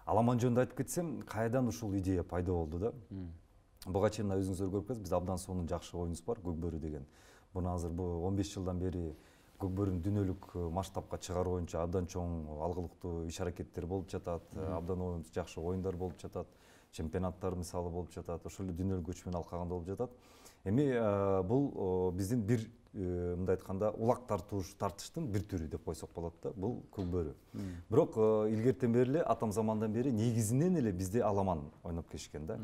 Аламан жөнүндө айтып кетсем, кайдан ушул идея пайда болду да? Буга чейин өзүңүздөр көрүп кетсиз, биз абдан сонун жакшы оюнубуз бар, Көкбөрү деген. Буну азыр 15 жылдан бери Көкбөрүнү дүйнөлүк масштабка чыгаруу боюнча абдан чоң алгылыктуу иш-аракеттер болуп жатат, абдан жакшы оюндар болуп жатат, чемпионаттар мисалы болуп жатат, ошол эле дүйнөлүк көчмөн алкагында болуп жатат. Эми бул биздин бир мындай айтканда улак тартыштын бир түрү деп койсок болот да. Бул Көкбөрү. Бирок илгертен бери эле атам замандан бери негизинен эле бизде аламан ойноп келишкен да.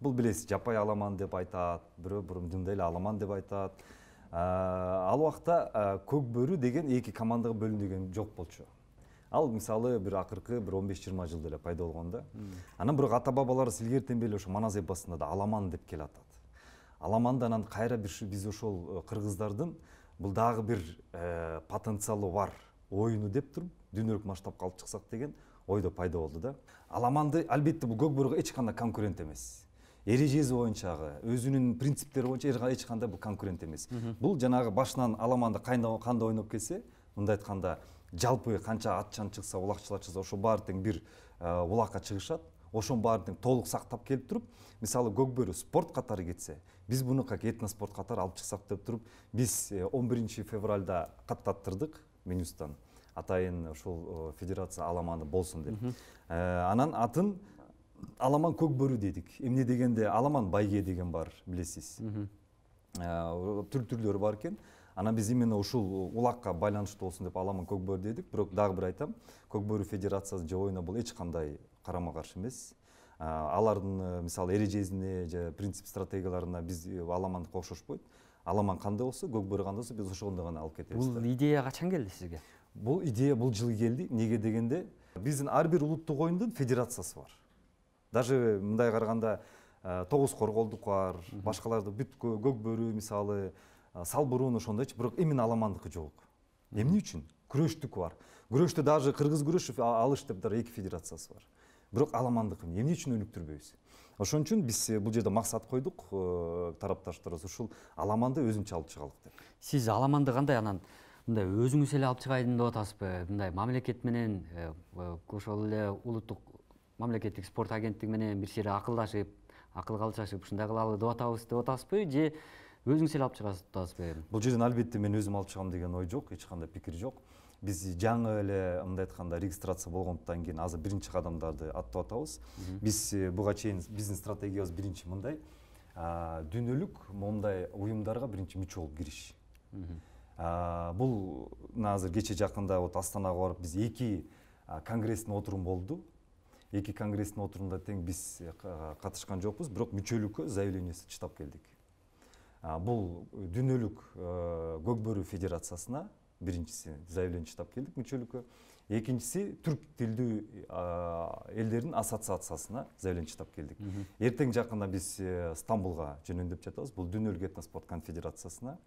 Бул билесиз, жапай аламан деп айтат, бирөө мындай эле аламан деп айтат. Ал убакта Көкбөрү деген эки командага бөлүнгөн жок болчу. Ал мисалы бир акыркы 15-20 жылда эле пайда болгон да. Анан бирок ата бабаларыбыз илгертен бери ошо манас эпосунда да аламан деп кел атат. Аламанда анан кайра биз ошол кыргыздардын бул дагы бир потенциалы бар оюну деп туруп дүйнөлүк масштабка алып чыксак деген ойдо пайда болду да. Аламанды албетте бул Көкбөрүгө эч кандай конкурент эмес. Эрежеси боюнчагы, өзүнүн принциптери боюнча эч кандай бул конкурент эмес. Бул жанагы башынан аламанды кандай ойноп келсе, мындай айтканда жалпы канча атчан чыкса, улакчылар чыкса, ошо баары тең бир улакка чыгышат. Ошон баарын тең толук сактап келип туруп, мисалы Көкбөрү спорт катары кетсе, биз буну как этноспорт катары алып чыксак деп туруп, биз 11 февралда каттаттырдык Минюстан. Атайын ошол федерация аламаны болсун деп. Анан атын Аламан Көкбөрү дедик. Эмне дегенде Аламан Байге деген бар, билесиз. Түрлөрү бар экен. Анан биз именно ушул улакка байланыштуу болсун деп Аламан Көкбөрү дедик. Бирок дагы бир айтам, Көкбөрү федерациясы же оюна бул эч кандай карама-каршы эмес. Алардын мисалы эрежесине же принцип стратегияларына биз Аламандыкка окшошпойт. Аламан кандай болсо, Көкбөрү кандай болсо, биз ошондой гана алып кетебиз. Бул идея качан келди сизге? Бул идея бул жылы келди. Неге дегенде, биздин ар бир улуттук оюндун федерациясы бар. Даже мындай караганда тогуз корголдук бар, башкаларды бүт Көкбөрү мисалы, Салбурун ошондойчу, бирок именно аламандыкы жок. Эмне үчүн? Күрөштүк бар. Күрөштө даже кыргыз күрөшү, алыш деп дагы эки федерациясы бар. Бирок аламандыкы эмне үчүн өнүктүрбөйбүз? Ошон үчүн биз бул жерде максат койдук, тарапташтарыбыз ушул аламанды өзүнчө алып чыгалык деп. Сиз аламанды кандай анан мындай өзүңүз эле алып чыгайын деп атасызбы? Мындай мамлекет менен ошол эле улуттук мамлекеттик спорт агенттиги менен бир сире акылдашып, акылга алышып, ушундай кылалы деп атасызбы же өзүңүз эле алып чыгасыз деп атасызбы? Бул жерден албетте мен өзүм алып чыгам деген ой жок, эч кандай пикир жок. Биз жаңы эле мындай айтканда регистрация болгондон кийин азыр биринчи кадамдарды аттап атабыз. Биз буга чейин биздин стратегиябыз биринчи мындай, дүйнөлүк мондай уюмдарга биринчи мүчө болуп кириш. Бул азыр кече жакында вот Астанага барып биз эки конгресстин отуруму болду. Эки конгресстин отурумунда тең биз катышкан жокпуз, бирок мүчөлүккө заявлениясы чыдап келдик. Бул дүйнөлүк Көкбөрү федерациясына биринчиси заявление чыдап келдик мүчөлүккө. Экинчиси түрк тилдүү элдердин ассоциациясына заявление чыдап келдик. Эртең жакында биз Стамбулга жөнөмдөп жатабыз. Бул дүйнөлүк этноспорт конфедерациясына.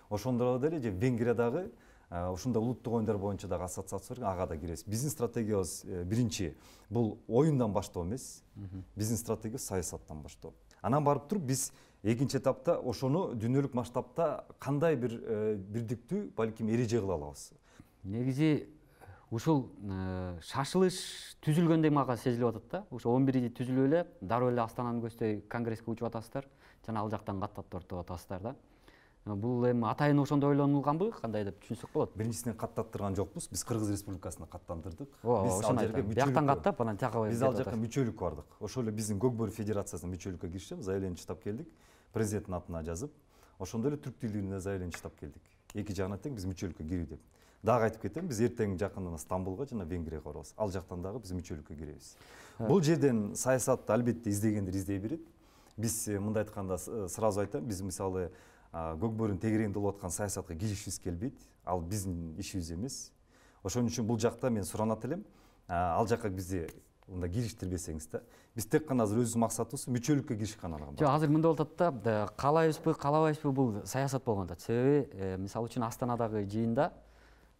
Ошондо деле же Венгриядагы ушундай улуттук оюндар боюнча дагы ассоциация бар, ага да киребиз. Биздин стратегиябыз биринчи бул оюндан баштоо эмес. Биздин стратегиябыз саясаттан баштоо. Анан барып туруп биз экинчи этапта ошону дүйнөлүк масштабта кандай бир бирдиктүү балким эреже кыла алабыз. Негизи ушул шашылыш түзүлгөндөй мага сезилип атат да. Ошо 11-и түзүлүп эле, дароо эле Астананы көздөй конгресске учуп атасыздар, жана ал жактан каттап тартып атасыздар да. Бул эми атайын ошондой ойлонулганбы, кандай деп түшүнсөк болот? Биринчисинен каттаттырган жокпуз. Биз Кыргыз Республикасына каттандырдык. Биз ал жерге бияктан каттап, анан жака биз ал жака мүчөлүк бардык. Ошол эле биздин Көкбөрү федерациясына мүчөлүккө киришип, заявление чыдап келдик. Президенттин атына жазып, ошондой эле түрк тилдүүнүнө заявление чыдап келдик. Эки жагына тең биз мүчөлүккө кирүү деп. Дагы айтып кетем, биз эртең жакында Стамбулга жана Венгрияга барабыз. Ал жактан дагы биз мүчөлүккө киребиз. Бул жерден саясатты албетте издегендер издей берет. Биз мындай айтканда сразу айтам, биз мисалы Көкбөрүнүн тегерегинде болуп аткан саясатка киришибиз келбейт. Ал биздин ишибиз эмес. Ошон үчүн бул жакта мен суранат элем, ал жакка бизди мындай кириштирбесеңиз да. Биз тек гана азыр өзүбүздүн максатыбыз мүчөлүккө кириш гана. Жок, азыр мындай болуп атат да, каалайбызбы, каалабайбызбы, бул саясат болгон атат. Себеби, мисалы үчүн Астанадагы жыйында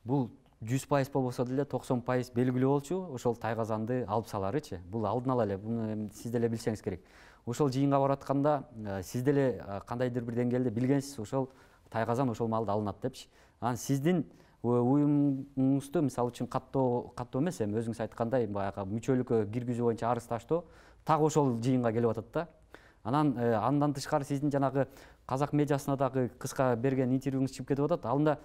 бул 100% болбосо деле 90% белгилүү болчу, ошол Тайгазанды алып саларычы. Бул алдын ала эле, буну сиз деле билсеңиз керек. Ошол жыйынга баратканда сиз деле кандайдыр бир деңгээлде билгенсиз, ошол Тайгазан ошол маалда алынат депчи. Анан сиздин уюмуңузду мисалы үчүн каттоо эмес, эми өзүңүз айткандай баягы мүчөлүккө киргизүү боюнча арыз таштоо так ошол жыйынга келип атат да. Анан андан тышкары сиздин жанагы казак медиасына дагы кыска берген интервьюңуз чыгып кетип атат. Алында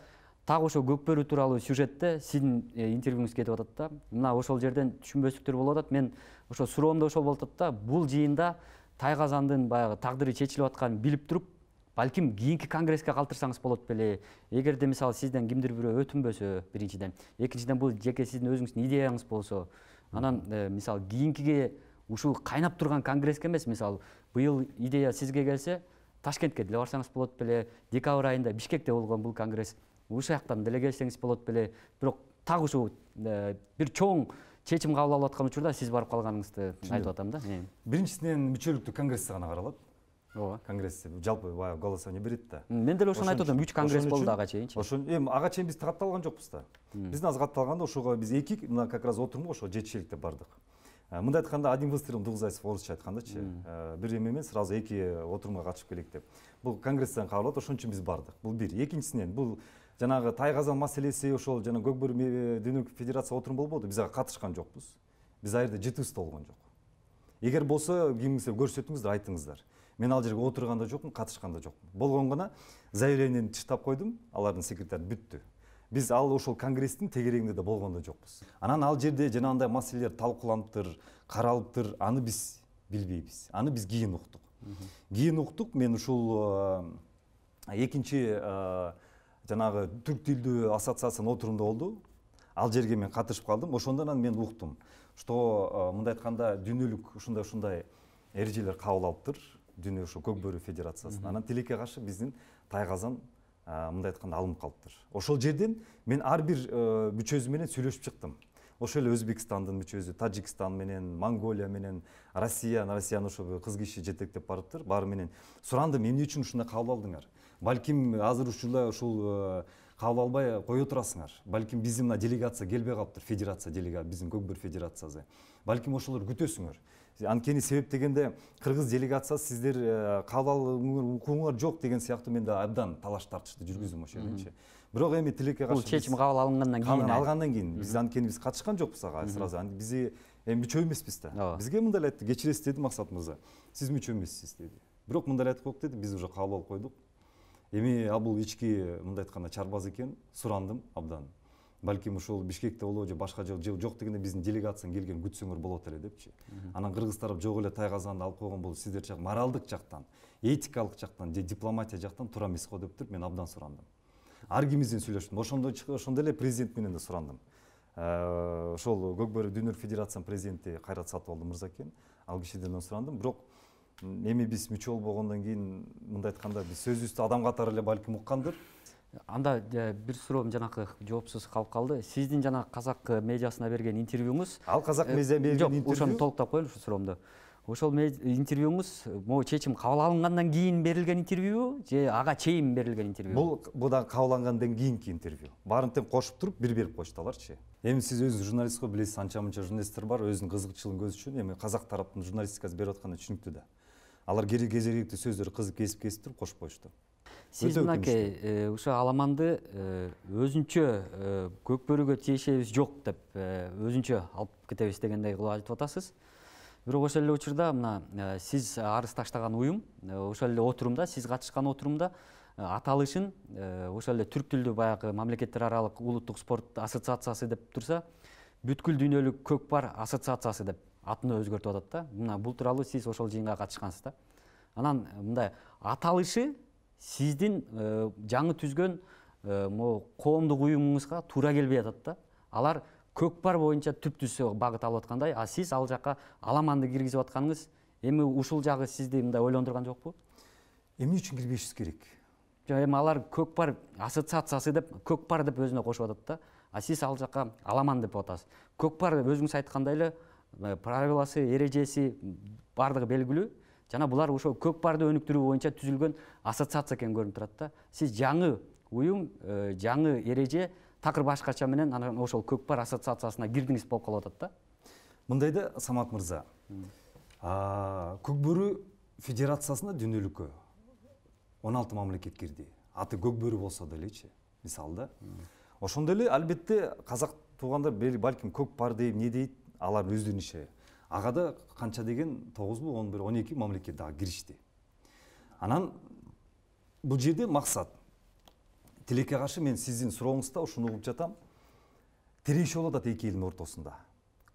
так ошо Көкбөрү тууралуу сюжетте сиздин интервьюңуз кетип атат да. Мына ошол жерден түшүнбөстүктөр болуп атат. Мен ошо суроом да ошол болуп атат да. Бул жыйында Тайгазандын баягы тагдыры чечилип атканын билип туруп, балким кийинки конгресске калтырсаңыз болот беле. Эгерде мисалы сизден кимдир бирөө өтүнбөсө, биринчиден, экинчиден бул жеке сиздин өзүңүздүн идеяңыз болсо, анан мисалы кийинкиге ушул кайнап турган конгресске эмес, мисалы быйыл идея сизге келсе, Ташкентке деле барсаңыз болот беле, декабрь айында Бишкекте болгон бул конгресс, ушул жактан деле келсеңиз болот беле. Бирок так ушул бир чоң чечим кабыл алып аткан учурда сиз барып калганыңызды айтып атам да. Биринчисинен мүчөлүктүү конгрессте гана каралат. Ооба. Конгрессте жалпы баягы голосование берет да. Мен деле ошону айтып атам, 3 конгресс болду ага чейинчи. Ошон эми ага чейин биз катталган жокпуз да. Биздин азыр катталганда ошого биз эки мына как раз отурумга ошо жетишелик деп бардык. Мындай айтканда, один выстрелом двух зайцев орусча айткандачы, бир эме менен сразу эки отурумга катышып келек деп. Бул конгресстен кабылат, ошон үчүн биз бардык. Бул бир. Экинчисинен бул жанагы Тайгазан маселеси, ошол жана Көкбөрү дүйнөлүк федерация отурум болбоду. Биз ага катышкан жокпуз. Биз ал жерде жытыбыз да болгон жок. Эгер болсо кимиңиздер көрсөтүңүздөр, айтыңыздар. Мен ал жерге отурган да жокмун, катышкан да жокмун. Болгон гана заявлениени чыштап койдум, алардын секретары бүттү. Биз ал ошол конгресстин тегерегинде да болгон да жокпуз. Анан ал жерде жанагындай маселелер талкууланыптыр, каралыптыр, аны биз билбейбиз. Аны биз кийин уктук. Кийин уктук, мен ушул экинчи жанагы түрк тилдүү ассоциациянын отурумунда болду. Ал жерге мен катышып калдым. Ошондон анан мен уктум, что мындай айтканда дүйнөлүк ушундай эрежелер кабыл алыптыр. Дүйнө ошо Көкбөрү федерациясына. Анан тилекке каршы биздин Тайгазан мындай айтканда алынып калыптыр. Ошол жерден мен ар бир мүчөсү менен сүйлөшүп чыктым. Ошол эле Өзбекстандын мүчөсү, Тажикстан менен, Монголия менен, Россиянын ошо кыз киши жетектеп барыптыр. Баары менен сурандым, эмне үчүн ушундай кабыл алдыңар? Балким азыр ушул кабыл албай кое турасыңар. Балким биздин мына делегация келбей калыптыр, федерация делегация, биздин Көкбөр федерациясы. Балким ошолор күтөсүңөр. Анткени себеп дегенде кыргыз делегациясы сиздер кабыл алуу укугуңар жок деген сыяктуу менде абдан талаш тартышты жүргүздүм ошол жердечи. Бирок эми тилекке каршы бул чечим кабыл алынгандан кийин биз анткени биз катышкан жокпуз ага сразу. Биз эми мүчө эмеспиз да. Бизге мындай эле айтты, кечиресиз деди Максат мырза. Сиз мүчө эмессиз деди. Бирок мындай эле айтып коюп деди, биз уже кабыл алып койдук. Эми бул ички мындай айтканда чарбаз экен, сурандым абдан. Балким ушул Бишкекте болобу же башка жок дегенде биздин делегацияны келген күтсөңөр болот эле депчи. Анан кыргыз тарап жок эле Тайгазанды алып койгон бул сиздер жак моралдык жактан, этикалык жактан же дипломатия жактан туура эмес го деп туруп мен абдан сурандым. Ар кимибизден сүйлөштүм. Ошондой эле президент менен да сурандым. Ошол Көкбөрү дүйнөлүк федерациянын президенти Кайрат Сатыбалды мырза экен. Ал кишиден сурандым. Бирок эми биз мүчө болбогондон кийин мындай айтканда биз сөзүбүздү адам катары эле балким уккандыр. Анда бир суроом жанакы жоопсуз калып калды. Сиздин жана казак медиасына берген интервьюңуз. Ал казак медиасына берген интервью. Жок, ошону толуктап коеюн ушу суроомду. Ошол интервьюңуз могу чечим кабыл алынгандан кийин берилген интервью же ага чейин берилген интервью? Бул да кабыл алынгандан кийинки интервью. Баарын тең кошуп туруп бир берип койчу аларчы. Эми сиз өзүңүз журналист го, билесиз, анча-мынча журналисттер бар, өзүнүн кызыкчылыгын көзү үчүн эми казак тараптын журналистикасы берип атканы түшүнүктүү да. Алар кезектүү сөздөрү кесип туруп кошуп коюшту. Сиз мынакей ушул аламанды өзүнчө Көкбөрүгө тиешебиз жок деп өзүнчө алып кетебиз дегендей кылып айтып атасыз. Бирок ошол эле учурда мына сиз арыз таштаган уюм ошол эле отурумда, сиз катышкан отурумда аталышын ошол эле түрк тилдүү баягы мамлекеттер аралык улуттук спорт ассоциациясы деп турса, бүткүл дүйнөлүк көкпар ассоциациясы деп атын өзгөртүп атат да. Мына бул тууралуу сиз ошол жыйынга катышкансыз да. Анан мындай аталышы сиздин жаңы түзгөн могу коомдук уюмуңузга туура келбей атат да. Алар көкпар боюнча түп-түз багыт алып аткандай, а сиз ал жака аламанды киргизип атканыңыз эми ушул жагы сизди мындай ойлондурган жокпу? Эмне үчүн кирбешибиз керек? Эми алар көкпар ассоциациясы деп, көкпар деп өзүнө кошуп атат да. А сиз ал жака аламан деп атасыз. Көкпар өзүңүз айткандай эле правиласы, эрежеси бардыгы белгилүү. Жана булар ошо көкпарды өнүктүрүү боюнча түзүлгөн ассоциация экен көрүнүп турат да. Сиз жаңы уюм, жаңы эреже такыр башкача менен анан ошол көкпар ассоциациясына кирдиңиз болуп калып атат да. Мындай да, Самат мырза. Көкбөрү федерациясына дүйнөлүккө 16 мамлекет кирди. Аты Көкбөрү болсо делечи, мисалы да. Ошондой эле албетте казак туугандар балким көк пар дейт, эмне дейт, алар өздөрүнүн иши. Ага да канча деген 9бу, 11, 12 мамлекет дагы киришти. Анан бул жерде максат. Тилекке каршы мен сиздин сурооңузда ушуну угуп жатам. Тирешүү болуп атат эки элдин ортосунда.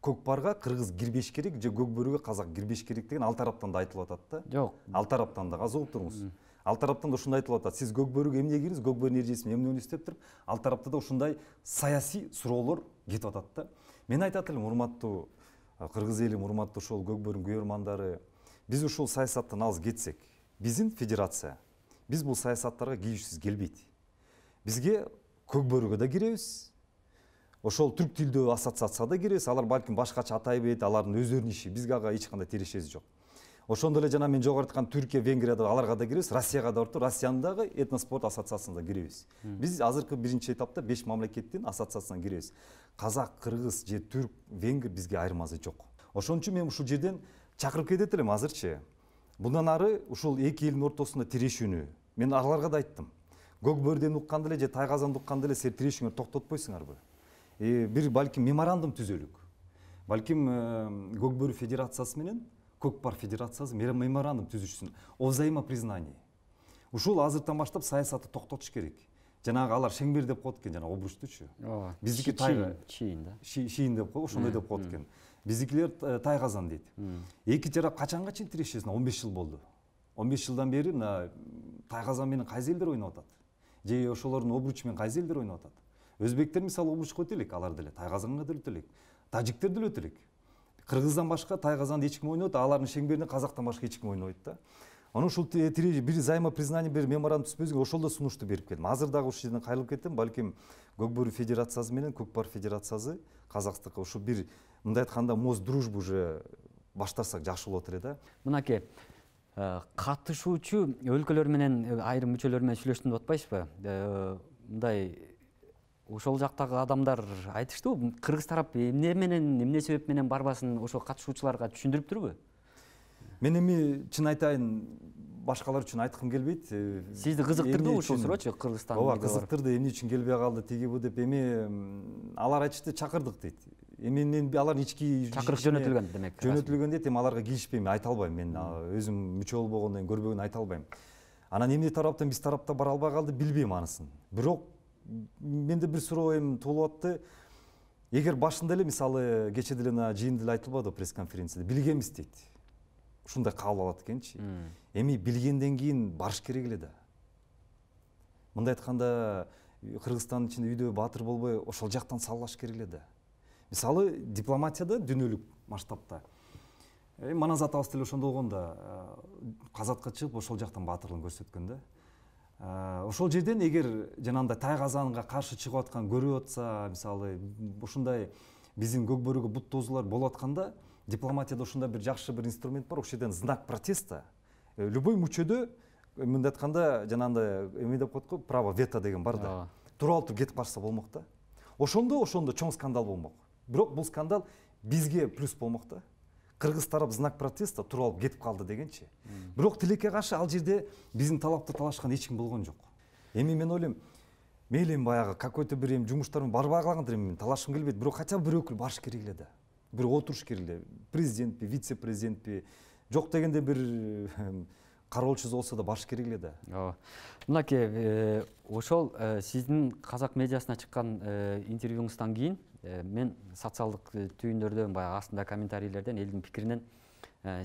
Көк парга кыргыз кирбеш керек же көк бөрүгө казак кирбеш керек деген ал тараптан да айтылып атат да. Жок. Ал тараптан да азып туруңуз. Ал тараптан да ушундай айтылып атат. Сиз көк бөрүгө эмне кириңиз, көк бөрүнүн эрежесин эмне иштеп туруп, ал тарапта да ушундай саясий суроолор кетип атат да. Мен айтат элем, урматтуу кыргыз элим, урматтуу ошол көк бөрүнүн көрөрмандары, биз ушул саясаттан алыс кетсек, биздин федерация, биз бул саясаттарга кийүүсүз келбейт. Бизге көк бөрүгө да киребиз. Ошол түрк тилдүү ассоциацияда киребиз. Алар балким башкача атайбайт, алардын өздөрүнүн иши. Бизге ага эч кандай тирешеси жок. Ошондой эле жана мен жогору айткан Түркия, Венгрияда аларга да киребиз, Россияга да орту, Россиянын дагы этноспорт ассоциациясына киребиз. Биз азыркы биринчи этапта 5 мамлекеттин ассоциациясына киребиз. Казак, кыргыз же түрк, венгр бизге айырмасы жок. Ошон үчүн мен ушул жерден чакырып кетет элем азырчы. Bundan ары ушул эки элдин ортосунда тирешүүнү мен аларга да айттым. Көк бөрдөн укканда эле же Тайгазанды укканда эле силер тирешүүңөр токтотпойсуңарбы? Бир балким меморандум түзөлүк. Балким көк бөрү федерациясы менен көк пар федерациясы меморандум түзүшсүн о взаимопризнании. Ушул азыртан баштап саясатты токтотуш керек. Жанагы алар шеңбер деп коет экен, жана обручтучу. Биздики чийин да. Шийин деп коет, ошондой деп коет экен. Биздикилер Тайгазан дейт. Эки тарап качанга чейин тирешесиң? 15 жыл болду. 15 жылдан бери мына Тайгазан менен кайсы элдер ойноп атат? Же ошолордун обручу менен кайсы элдер ойноп атат? Өзбектер мисалы обруч койт элек, алар деле Тайгазанга деле элек. Тажиктер деле элек. Кыргыздан башка Тайгазанды эч ким ойнойт, алардын шеңберине казактан башка эч ким ойнобойт да. Анан ушул бир взаимопризнание, бир меморандум түзбөйсүң, ошолдо сунушту берип келдим. Азыр дагы ушул жерден кайрылып кеттим, балким Көк бөрү федерациясы менен Көк пар федерациясы казакстыкы ушу бир мындай айтканда мост дружбу уже баштасак жакшы болот эле да. Мынакей катышуучу өлкөлөр менен айрым мүчөлөр менен сүйлөштүм деп атпайсызбы? Мындай ошол жактагы адамдар айтыштыбы, кыргыз тарап эмне менен, эмне себеп менен барбасын ошол катышуучуларга түшүндүрүптүрбү? Мен эми чын айтайын, башкалар үчүн айткым келбейт. Сизди кызыктырды ушул суроочу Кыргызстан? Ооба, кызыктырды. Эмне үчүн келбей калды, тиги бу деп. Эми алар айтышты, чакырдык дейт. Эми мен алар ички чакырык жөнөтүлгөн демек. Жөнөтүлгөн дейт, эми аларга киришпейм, айта албайм. Мен өзүм мүчө болбогондон кийин көрбөгөн айта албайм. Анан эмне тараптан биз тарапта бара албай калды, билбейм анысын. Бирок менде бир суроо эми туулуп атты. Эгер башында эле мисалы кече деле жыйында эле айтылбады пресс-конференцияда, билгенбиз дейт. Ушундай кабыл алат экенчи. Эми билгенден кийин барыш керек эле да. Мындай айтканда Кыргызстандын ичинде үйдө баатыр болбой ошол жактан саллаш керек эле да. Мисалы дипломатияда дүйнөлүк масштабта Маназат атабыз деле ошондо болгон да, казатка чыгып ошол жактан баатырлыгын көрсөткөн да. Ошол жерден эгер жанагындай Тайгазанга каршы чыгып аткан көрүп атса, мисалы ушундай биздин көк бөрүгө бут тозуулар болуп атканда, дипломатияда ушундай бир жакшы бир инструмент бар, ошол жерден знак протеста. Любой мүчөдө мындай айтканда жанагындай эме деп коет го, право вето деген бар да. Тура туруп кетип калса болмок да. Ошондо чоң скандал болмок. Бирок бул скандал бизге плюс болмок да. Кыргыз тарап знак протеста туруп алып кетип калды дегенчи. Бирок тилекке каршы ал жерде биздин талапты талашкан эч ким болгон жок. Эми мен ойлойм, мейли баягы какой-то бир жумуштарым барбай калгандыр, эми талашкым келбейт, бирок хотя бы бир өкүл барыш керек эле да. Бир отуруш керек эле. Президентпи, вице-президентпи, жок дегенде бир кароолчу болсо да барыш керек эле да. Ооба. Мынакей ошол сиздин казак медиасына чыккан интервьюңуздан кийин мен социалдык түйүндөрдөн баягы астында комментарийлерден элдин пикиринен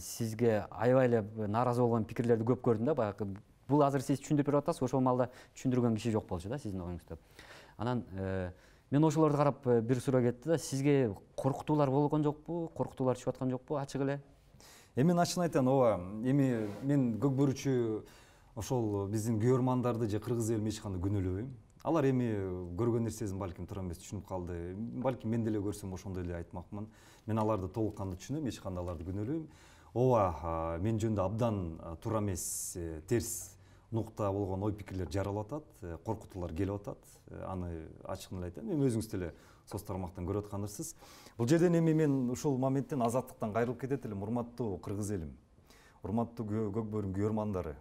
сизге аябай эле нааразы болгон пикирлерди көп көрдүм да. Баягы бул азыр сиз түшүндүрүп берип атасыз, ошол маалда түшүндүргөн киши жок болчу да сиздин оюңузду. Анан мен ошолорду карап бир суроо кетти да, сизге коркутуулар болгон жокпу, коркутуулар түшүп аткан жокпу, ачык эле? Эми ачыгын айтайын, ооба, эми мен көк бөрүчү ошол биздин күйөрмандарды же кыргыз элин эч кандай күнөөлөбөйм. Алар эми көргөн нерсесин балким туура эмес түшүнүп калды. Балким мен деле көрсөм ошондой эле айтмакмын. Мен аларды толук кандуу түшүнөм, эч кандай аларды күнөөлөбөйм. Ооба, мен жөнүндө абдан туура эмес, терс нукта болгон ой пикирлер жаралып атат, коркутуулар келип атат. Аны ачыгын эле айтайын. Эми өзүңүз деле соц тармактан көрүп аткандырсыз. Бул жерден эми мен ушул моменттен азаттыктан кайрылып кетет элем, урматтуу кыргыз элим, урматтуу көк бөрүнүн күйөрмандары.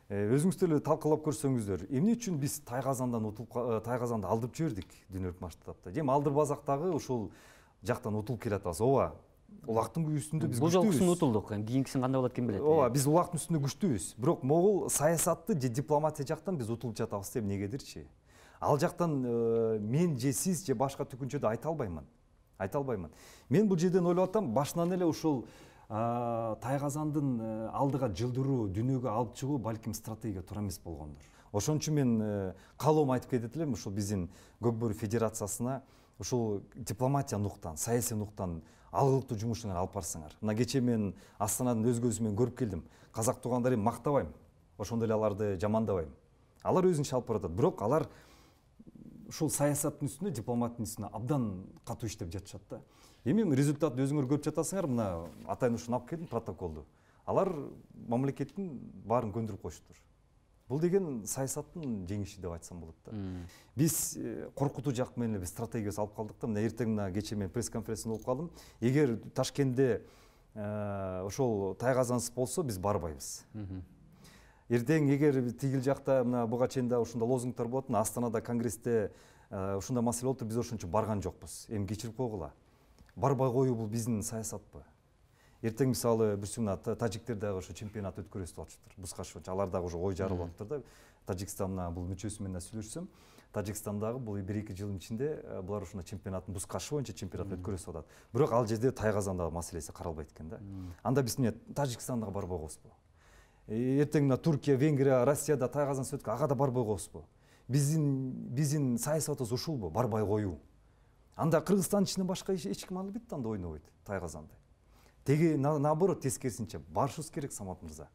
өзүңүздөр эле талкалап көрсөңүздөр, эмне үчүн биз Тайгазандан Тайгазанды алдырып жибердик дүйнөлүк масштабта? Эми алдырбасак дагы ушул жактан утулуп келатабыз. Ооба, улактын үстүндө биз бул күчтүүбүз. жолкусун утулдук, кийинкисин кандай болот ким билет. Ооба, биз улактын үстүндө күчтүүбүз. Бирок могул саясатты же дипломатия жактан биз утулуп жатабыз деп эмнегедирчи? Ал жактан мен же сиз же башка түкүнчөдө айта албаймын. Мен бул жерден ойлоп атам, башынан эле ушул Тайгазандын алдыга жылдыруу, дүйнөгө алып чыгуу балким стратегия туура эмес болгондур. Ошон үчүн мен каалоом айтып кетет элем, ушул биздин Көкбөрү Федерациясына ушул дипломатия нуктан, саясий нуктан алгылыктуу жумушуңар алып барсаңар. Мына кечээ мен Астананын өз көзүм менен көрүп келдим. Казак туугандарым мактабайм, ошондой эле аларды жамандабайм. Алар өзүнчө алып баратат, бирок алар ушул саясаттын үстүнө, дипломаттын үстүнө абдан катуу иштеп жатышат да. Эми результат өзүңөр көрүп жатасыңар, мына атайын ушуну алып келдим протоколду. Алар мамлекеттин баарын көндүрүп коюштур. Бул деген саясаттын жеңиши деп айтсам болот да. Биз коркутуу жак менен биз стратегиясы алып калдык да. Мына эртең кечээ мен пресс-конференцияда болуп калдым. Эгер Ташкентте ошол Тайгазансыз болсо биз барбайбыз. Эртең эгер тигил жакта мына буга чейин да ушундай лозунгтар болот, Астанада конгрессте ушундай маселе болуптур, биз ошон үчүн барган жокпуз. Эми кечирип койгула. Барбай коюу бул биздин саясатпы? Эртең мисалы бүрсүн тажиктер дагы ошо чемпионат өткөрөбүз деп атышыптыр. Бускашевич, алар дагы уже ой жарылып атыптыр да. Тажикстан бул мүчөсү менен сүйлөшсөм, Тажикстандагы бул 1-2 жылдын ичинде булар ушундай чемпионаттын бускашы боюнча чемпионат өткөрөбүз деп атат. Бирок ал жерде Тайгазандагы маселеси каралбайт экен да. Анда биз эмне Тажикстандага барбай коебузбу? Эртең Туркия, Венгрия, Россияда Тайгазан өткөрүп, ага да барбай коебузбу? Биздин саясатыбыз ушулбу? Барбай коюу. Анда Кыргызстандын ичинен башка эч ким албайт да, анда ойнобойт Тайгазанды. Теги наоборот тескерисинче барышыбыз керек, Самат мырза.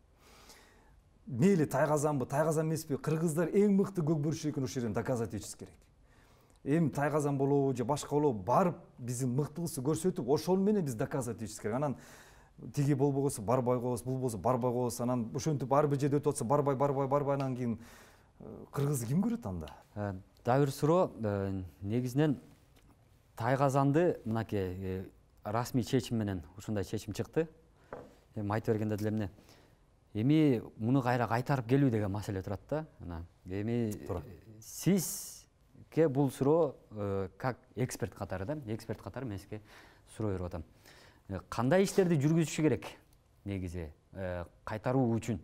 Мейли Тайгазанбы, Тайгазан эмеспи, кыргыздар эң мыкты көкбөрчү экенин ошол жерден доказать этишибиз керек. Эми Тайгазан болобу же башка болобу, барып биздин мыктылыгыбызды көрсөтүп, ошол менен биз доказать этишибиз керек. Анан тиги болбой койсо барбай коебуз, бул болсо барбай коебуз, анан ошентип ар бир жерде өтүп атса барбай, анан кийин кыргызды ким көрөт анда? Дагы бир суроо, негизинен Тайгазанды мынакей расмий чечим менен ушундай чечим чыкты. Эми айтып бергенде деле эмне? Эми муну кайра кайтарып келүү деген маселе турат да. Эми сизге бул суроо как эксперт катары да, эксперт катары мен сизге суроо берип атам. Кандай иштерди жүргүзүшү керек негизи кайтаруу үчүн?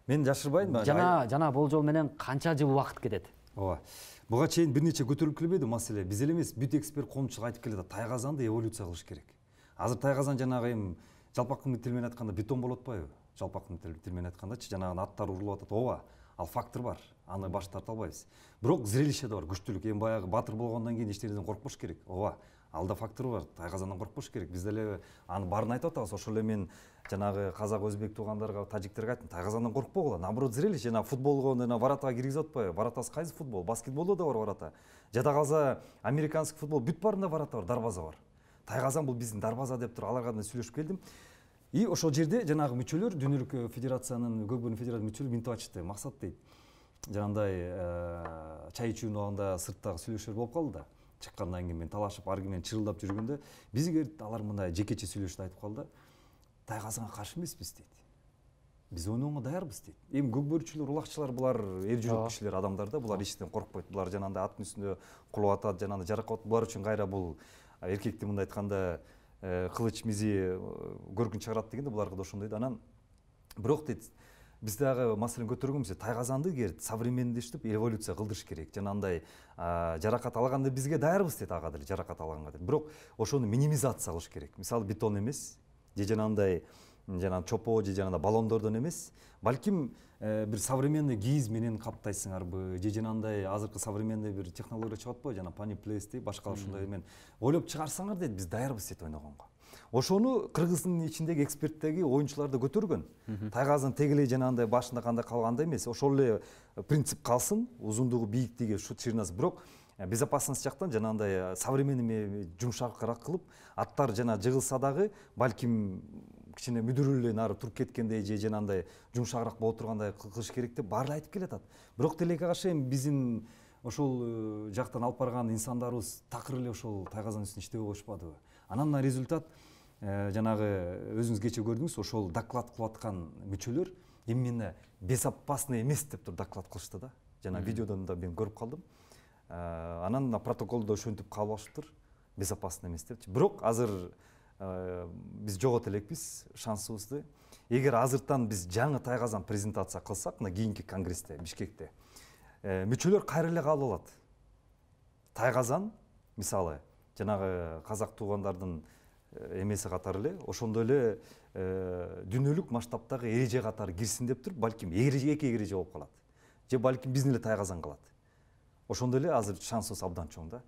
Мен жашырбайм. Жана болжол менен канча жыл убакыт кетет? Ооба. Буга чейин бир нече көтөрүлүп келбеди маселе. Биз эле эмес, бүт эксперт коомчулук айтып келет, Тайгазанды эволюция кылыш керек. Азыр Тайгазан жанагы эми жалпак тил менен айтканда бетон болуп атпайбы? Жалпак тил менен айткандачы, жанагы аттар урулуп атат. Ооба, ал фактор бар. Аны баш тарта албайбыз. Бирок зрелище да бар, күчтүүлүк. Эми баягы баатыр болгондон кийин эч нерседен коркпош керек. Ооба, алда фактор бар. Тайгазандан коркпош керек. Биз деле аны баарын айтып атабыз. Ошол эле мен жанагы казак, өзбек туугандарга, тажиктерге айттым, Тайгазандан коркпогула. Наоборот, зрелище. Жана футболго воротага киргизип атпайбы? Воротасы кайсы футбол? Баскетболдо да бар ворота. Жада калса американский футбол бүт баарында ворота бар, дарбаза бар. Тайгазан бул биздин дарбаза деп туруп аларга да сүйлөшүп келдим. И ошол жерде жанагы мүчөлөр, дүйнөлүк федерациянын, Көкбөрү Федерациясынын мүчөлөрү минтип айтышты. Максат дейт, жанагындай чай ичүүнүн убагында сырттагы сүйлөшүүлөр болуп калды да. Чыккандан кийин мен талашып, ар ким менен чырылдап жүргөндө бизге алар мындай жекече сүйлөшүп айтып калды. Тайгазанга каршы эмеспиз дейт. Биз ойногонго даярбыз дейт. Эми көкбөрчүлөр, улакчылар булар эр жүрөк кишилер, адамдар да, булар эчтен коркпойт. Булар жанагындай аттын үстүндө кулуп атат, жанагындай жаракат. Булар үчүн кайра бул эркектин мындай айтканда кылыч мизи көркүн чыгарат дегенде буларга да ошондой да. Анан бирок дейт, биз дагы маселени көтөргөнбүз. Тайгазанды современдештип эволюция кылдырыш керек. Жанагындай жаракат алганда бизге даярбыз дейт, ага деле жаракат алганга дейт. Бирок ошону минимизация кылыш керек. Мисалы бетон эмес, же жанагындай чопо же жанагындай баллондордон эмес, балким бир современный кийиз менен каптайсыңарбы, же жанагындай азыркы современный бир технология чыгып атпайбы, жана паниплейс дейт, башка ушундай менен ойлоп чыгарсаңар дейт, биз даярбыз дейт ойногонго. Ошону Кыргыздын ичиндеги эксперттеги оюнчулар да көтөргөн. Тайгазан тегелей жанагындай башында кандай калгандай эмес, ошол эле принцип калсын, узундугу, бийиктиги, ширинасы. Бирок безопасность жактан жанагындай современный жумшакыраак кылып, аттар жана жыгылса дагы балким кичине мүдүрүлүү нары туруп кеткендей же жанагындай жумшагыраак боло тургандай кылыш керек деп баары айтып келатат. Бирок тилекке каршы эми биздин ошол жактан алып барган инсандарыбыз такыр эле ошол Тайгазан үстүнө иштебей коюшпадыбы? Анан результат жанагы өзүңүз кече көрдүңүз, ошол доклад кылып аткан мүчөлөр именно безопасный эмес деп туруп доклад кылышты да. Жана видеодон да мен көрүп калдым. Анан протоколдо ошентип кабыл алышыптыр. Безопасный эмес депчи. Бирок азыр биз жогото элекпиз шансыбызды. Эгер азыртан биз жаңы Тайгазан презентация кылсак, мына кийинки конгрессте, Бишкекте, мүчөлөр кайра эле кабыл алат. Тайгазан, мисалы, жанагы казак туугандардын эмеси катары эле, ошондой эле дүйнөлүк масштабтагы эреже катары кирсин деп туруп, балким эки эреже болуп калат. Же балким биздин эле Тайгазан калат. Ошондой эле азыр шансыбыз абдан чоң да.